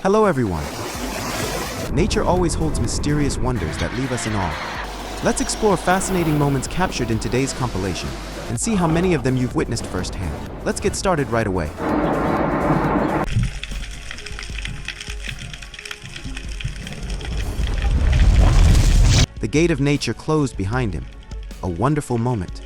Hello everyone! Nature always holds mysterious wonders that leave us in awe. Let's explore fascinating moments captured in today's compilation and see how many of them you've witnessed firsthand. Let's get started right away. The gate of nature closed behind him. A wonderful moment.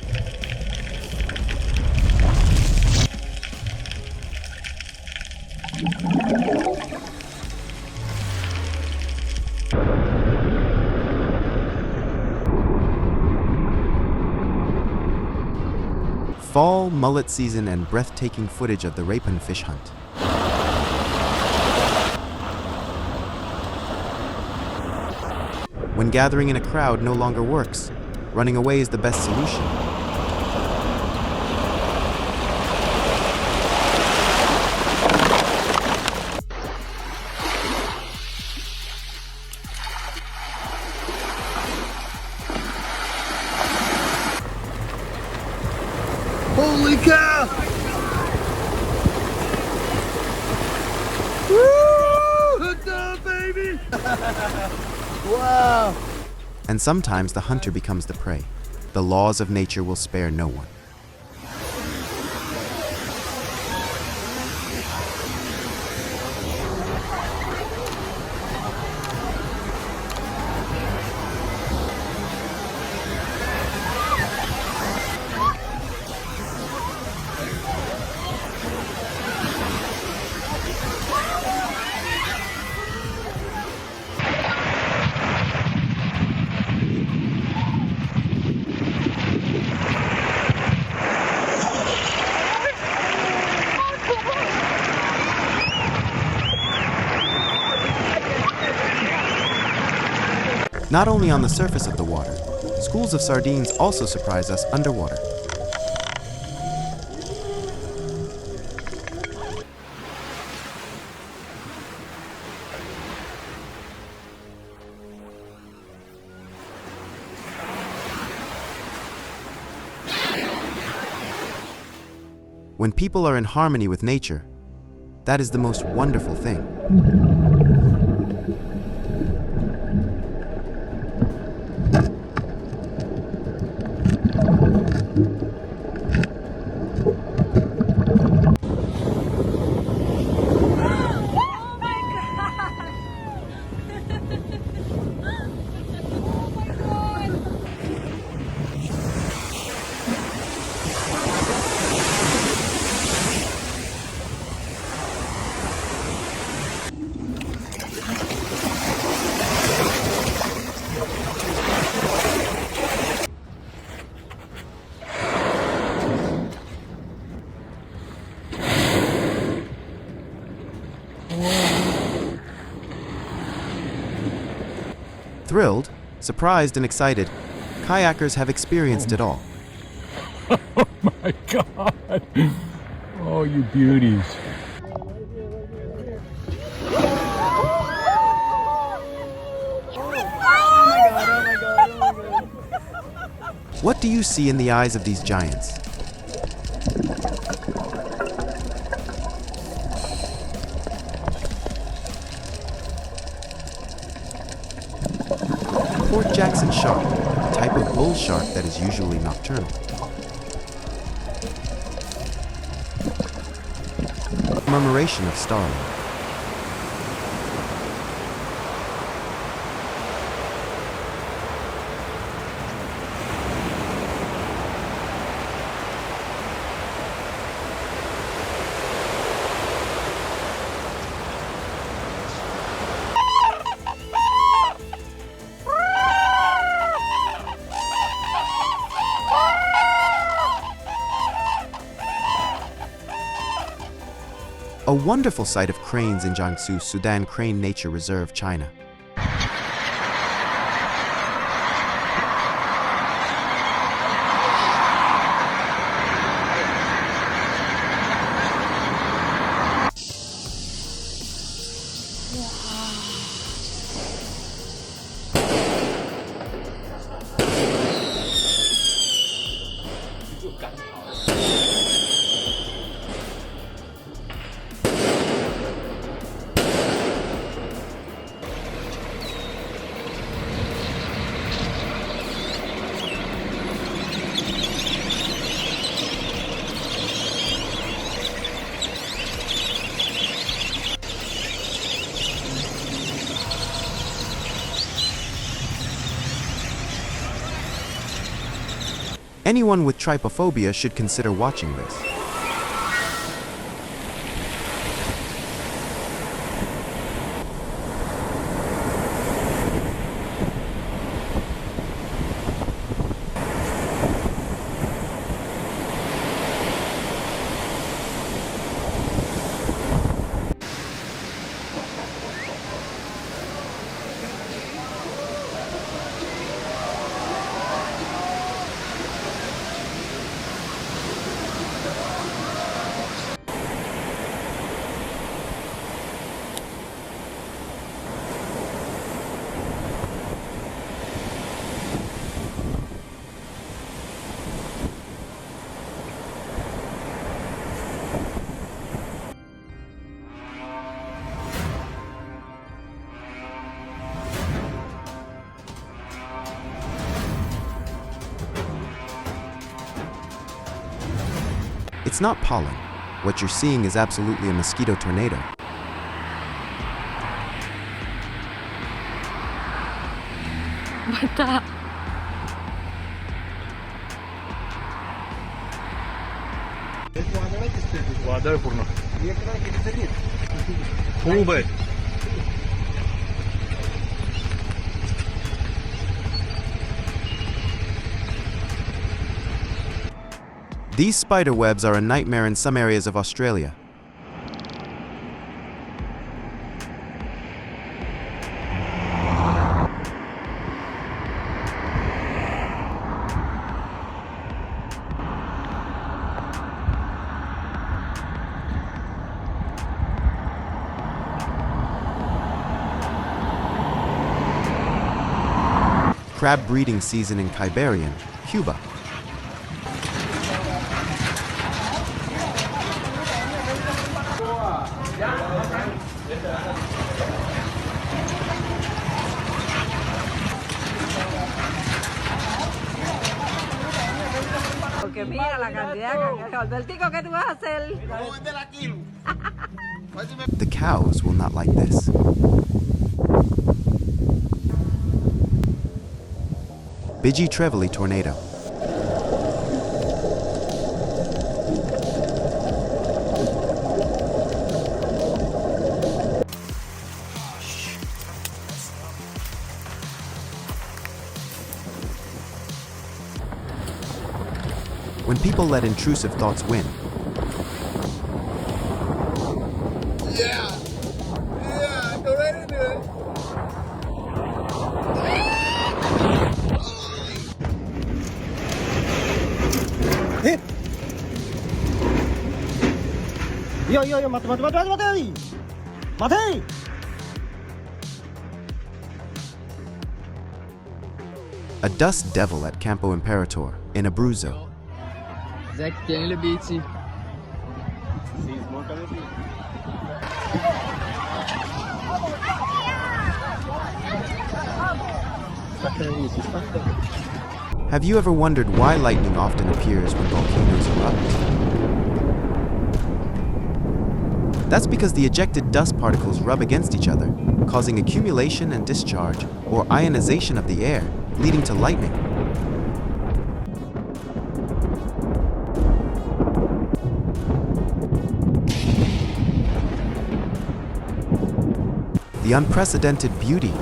Fall, mullet season, and breathtaking footage of the rapine fish hunt. When gathering in a crowd no longer works, running away is the best solution. Holy cow! Woo! Hooked up, baby! Wow! And sometimes the hunter becomes the prey. The laws of nature will spare no one. Not only on the surface of the water, schools of sardines also surprise us underwater. When people are in harmony with nature, that is the most wonderful thing. Thrilled, surprised, and excited, kayakers have experienced it all. Oh my God! Oh, you beauties. What do you see in the eyes of these giants? Port Jackson shark, a type of bull shark that is usually nocturnal. Murmuration of starling. A wonderful sight of cranes in Jiangsu, Sudan Crane Nature Reserve, China. Anyone with trypophobia should consider watching this. It's not pollen. What you're seeing is absolutely a mosquito tornado. Bata. वादळ पूर्ण खूप आहे. These spider webs are a nightmare in some areas of Australia. Crab breeding season in Iberian, Cuba. Porque mira la cantidad, Albertico, ¿qué tú vas a hacer? The cows will not like this. Bidgie Trevally tornado. When people let intrusive thoughts win, Go right into it. mati. a dust devil at Campo Imperator in Abruzzo. Zach, tieni le bici. Have you ever wondered why lightning often appears when volcanoes erupt? That's because the ejected dust particles rub against each other, causing accumulation and discharge, or ionization of the air, leading to lightning. The unprecedented beauty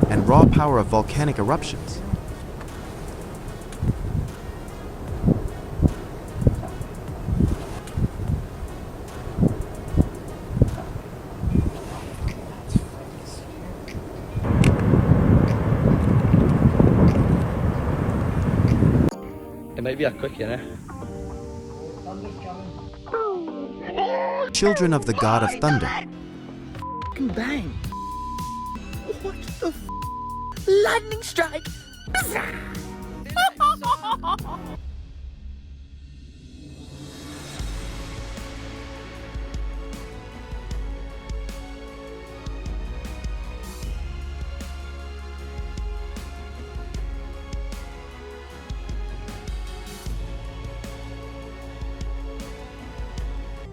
and raw power of volcanic eruptions. It might be a quickie, eh? Children of the god of thunder. Bang! What the f? Lightning strike!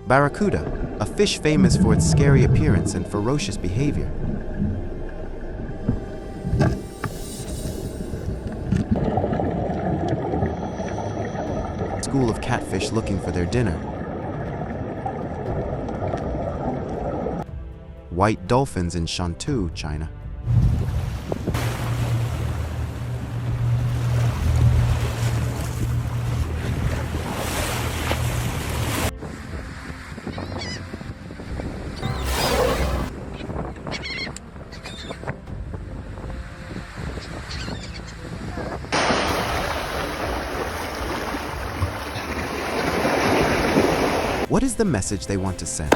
Barracuda, a fish famous for its scary appearance and ferocious behavior. school of catfish looking for their dinner. White dolphins in Shantou, China. What is the message they want to send?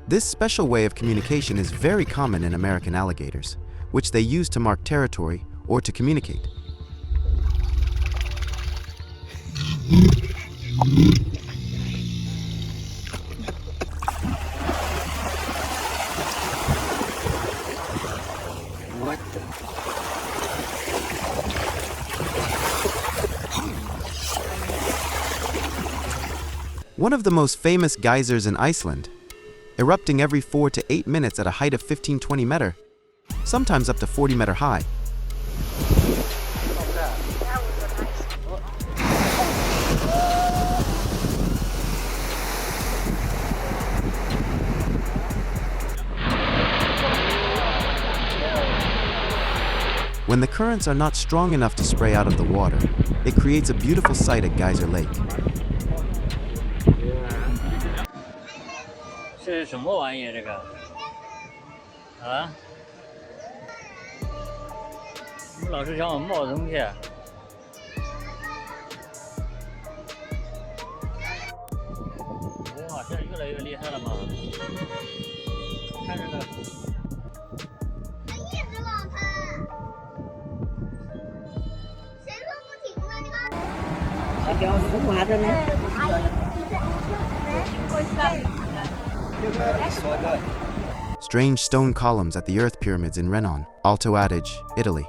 This special way of communication is very common in American alligators, which they use to mark territory or to communicate. One of the most famous geysers in Iceland, erupting every 4 to 8 minutes at a height of 15-20 meter, sometimes up to 40 meter high. When the currents are not strong enough to spray out of the water, it creates a beautiful sight at Geyser Lake. 是什么玩意这个？啊？你们老是想我冒东西？哇，这越来越厉害了嘛！看这个。一直往喷，谁说不停呢？你看。还叫浮夸着呢。 Strange stone columns at the earth pyramids in Renon, Alto Adige, Italy.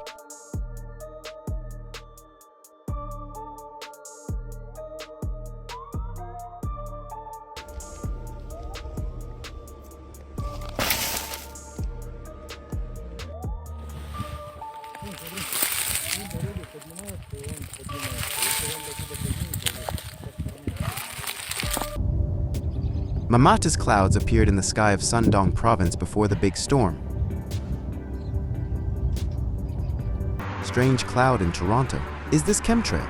Mamata's clouds appeared in the sky of Sundong province before the big storm. Strange cloud in Toronto. Is this chemtrail?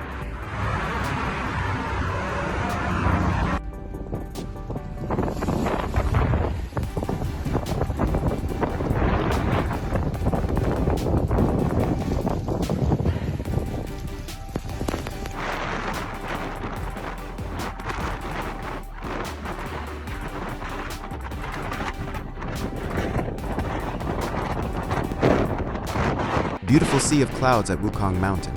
Beautiful sea of clouds at Wukong Mountain.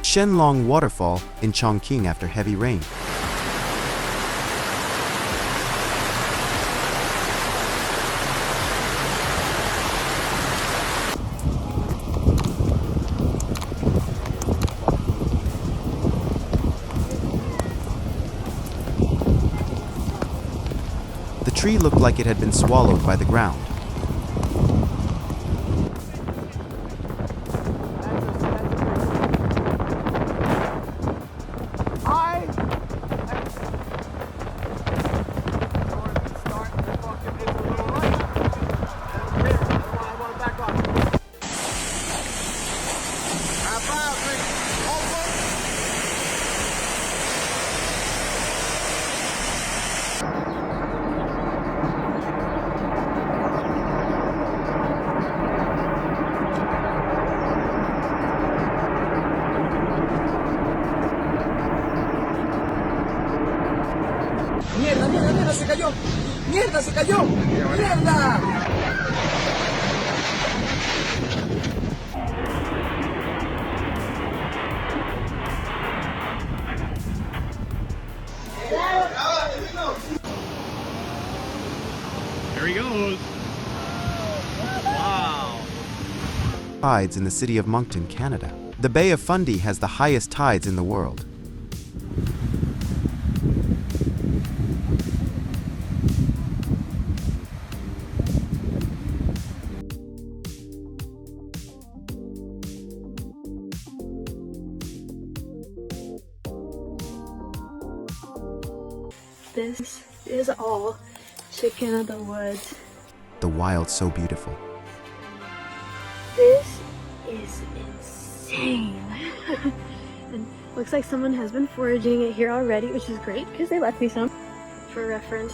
Shenlong Waterfall in Chongqing after heavy rain. The tree looked like it had been swallowed by the ground. ¡Mierda, se cayó! ¡Mierda, se cayó! ¡Mierda! There he goes. Wow. Tides in the city of Moncton, Canada. The Bay of Fundy has the highest tides in the world. This is all chicken of the woods. The wild so beautiful. This is insane. And looks like someone has been foraging it here already, which is great because they left me some for reference.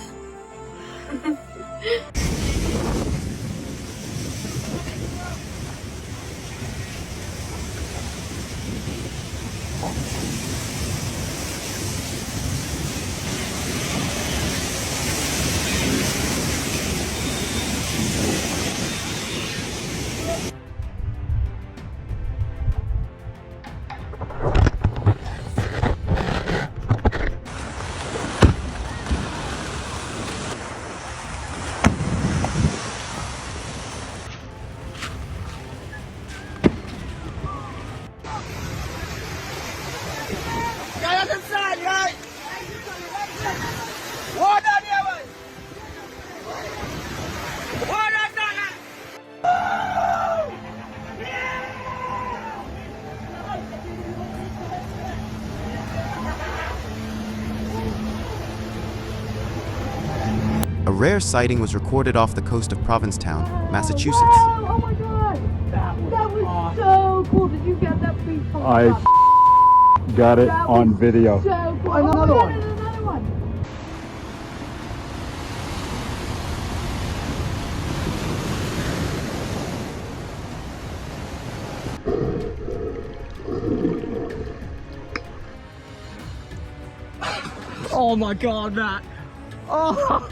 A rare sighting was recorded off the coast of Provincetown, Massachusetts. Oh my god! That was so cool! Did you get that free phone? I got it on video. So cool! Another one. Another one! Oh my god, Matt. Oh!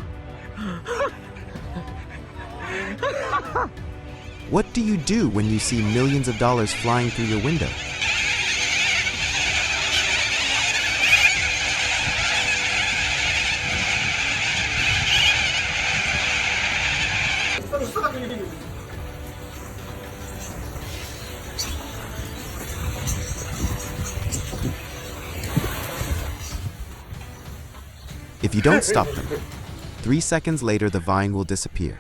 What do you do when you see millions of dollars flying through your window? If you don't stop them, 3 seconds later the vine will disappear.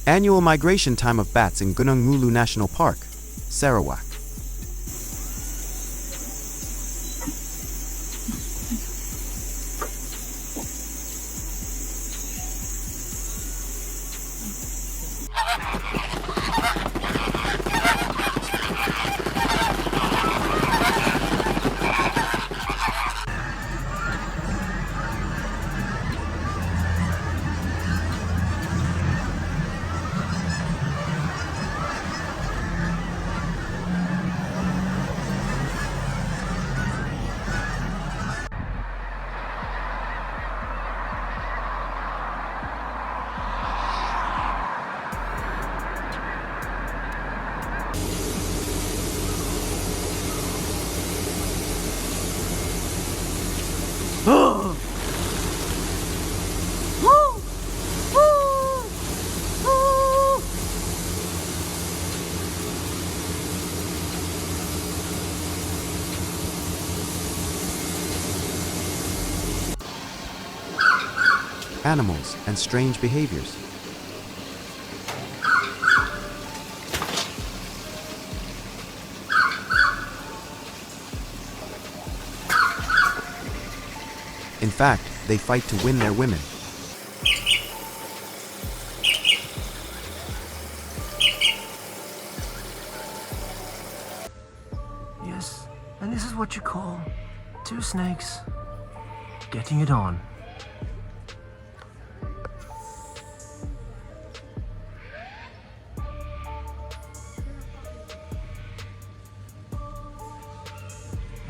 Annual migration time of bats in Gunung National Park, Sarawak. Animals and strange behaviors. In fact, they fight to win their women. Yes, and this is what you call two snakes getting it on.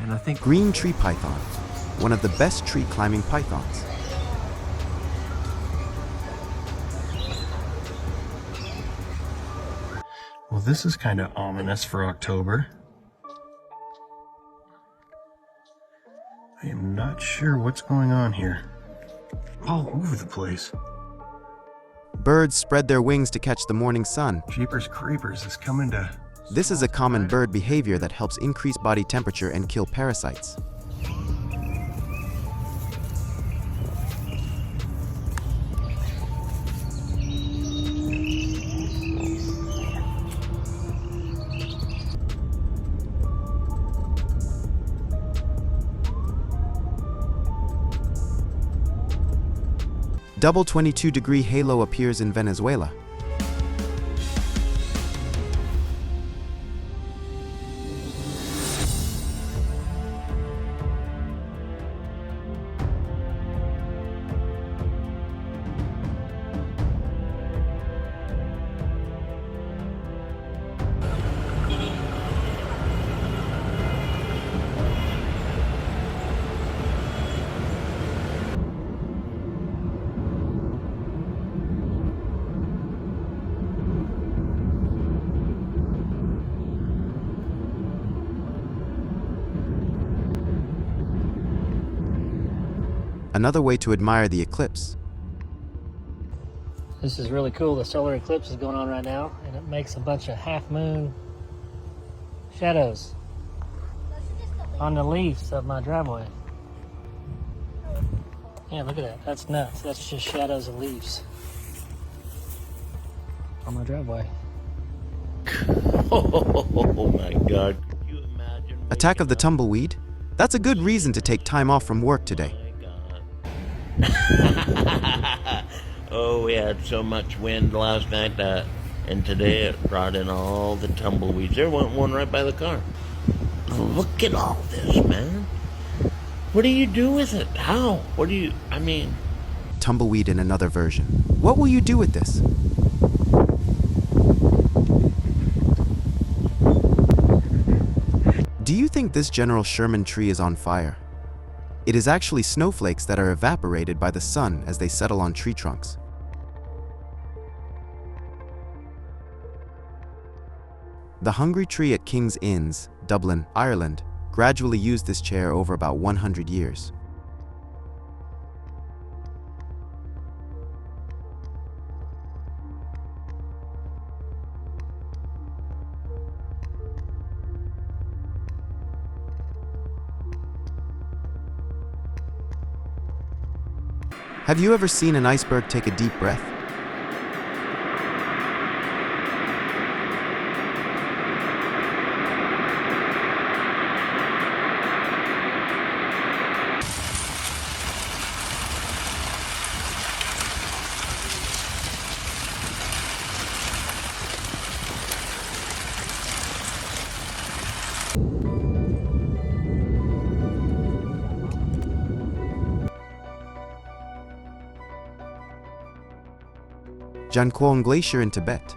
and I think Green tree python, one of the best tree climbing pythons. well, this is kind of ominous for October. I am not sure what's going on here. All over the place. Birds spread their wings to catch the morning sun. Jeepers creepers is coming to... This is a common bird behavior that helps increase body temperature and kill parasites. Double 22-degree halo appears in Venezuela. Another way to admire the eclipse. This is really cool. The solar eclipse is going on right now, and it makes a bunch of half-moon shadows on the leaves of my driveway. Yeah, look at that. That's nuts. That's just shadows of leaves on my driveway. Oh my God. Can you imagine? Attack of the tumbleweed? That's a good reason to take time off from work today. Oh, we had so much wind last night and today it brought in all the tumbleweeds. There went one right by the car. Look at all this, man. What do you do with it? How? What do you, I mean... Tumbleweed in another version. What will you do with this? Do you think this General Sherman tree is on fire? It is actually snowflakes that are evaporated by the sun as they settle on tree trunks. The hungry tree at King's Inns, Dublin, Ireland, gradually used this chair over about 100 years. Have you ever seen an iceberg take a deep breath? Jankwon Glacier in Tibet.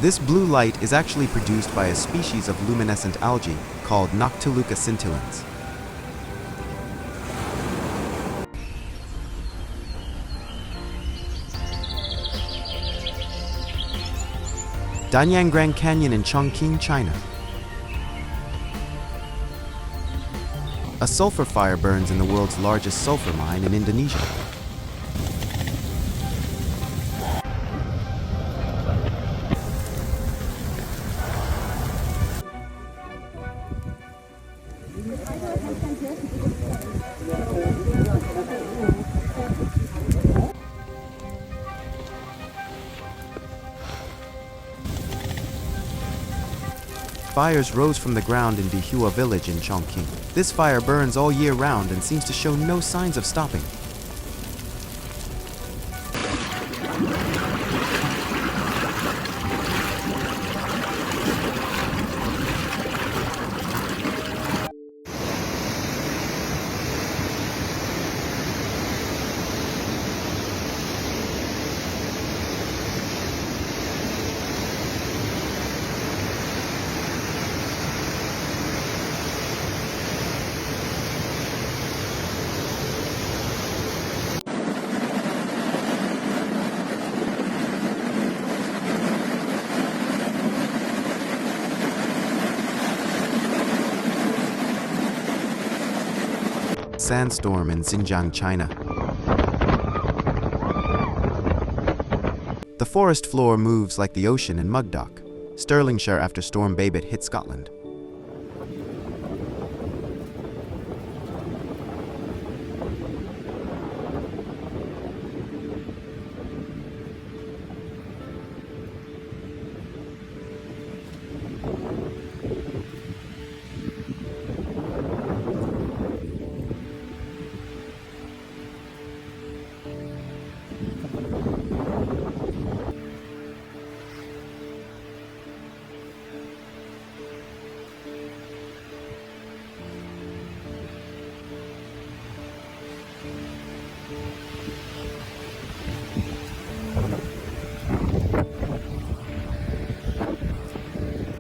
This blue light is actually produced by a species of luminescent algae called Noctiluca scintillans. Danyang Grand Canyon in Chongqing, China. A sulfur fire burns in the world's largest sulfur mine in Indonesia. Fires rose from the ground in Bihua village in Chongqing. This fire burns all year round and seems to show no signs of stopping. Sandstorm in Xinjiang, China. The forest floor moves like the ocean in Mugdock, Stirlingshire after Storm Babbitt hit Scotland.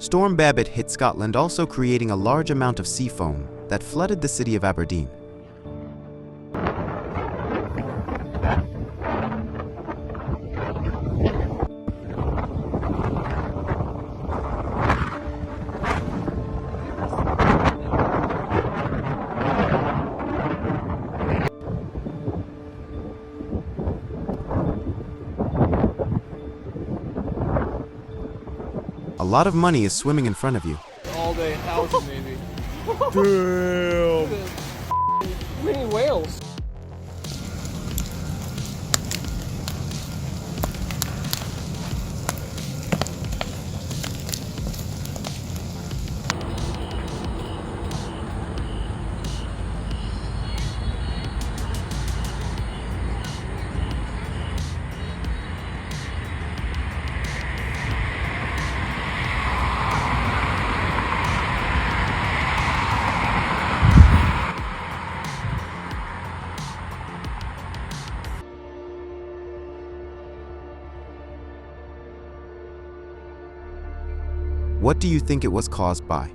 Storm Babbitt hit Scotland, also creating a large amount of sea foam that flooded the city of Aberdeen. A lot of money is swimming in front of you. All day, 1,000 maybe. Damn. Many whales. What do you think it was caused by?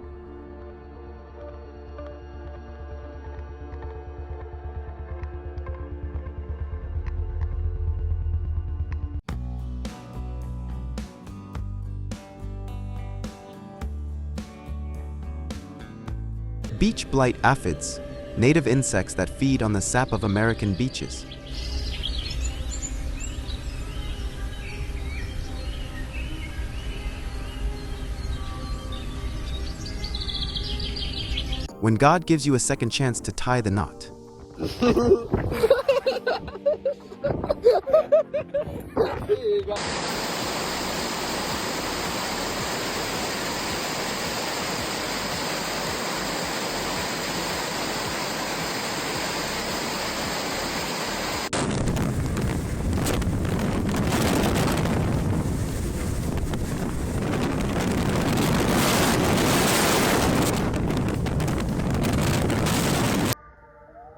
Beach blight aphids, native insects that feed on the sap of American beaches. When God gives you a second chance to tie the knot.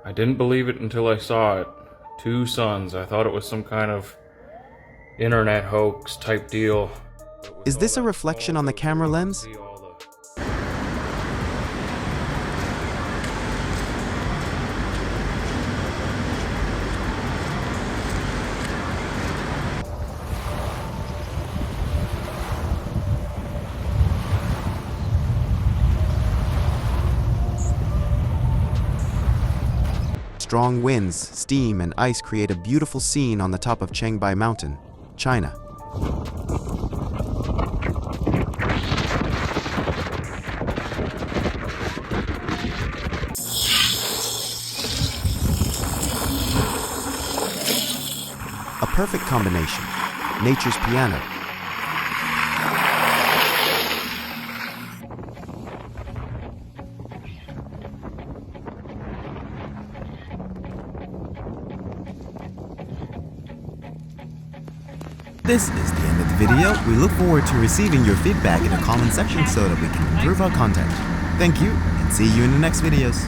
I didn't believe it until I saw it. 2 suns. I thought it was some kind of internet hoax type deal. Is this a reflection on the camera lens? Strong winds, steam, and ice create a beautiful scene on the top of Changbai Mountain, China. A perfect combination. Nature's piano. This is the end of the video. We look forward to receiving your feedback in the comment section so that we can improve our content. Thank you, and see you in the next videos.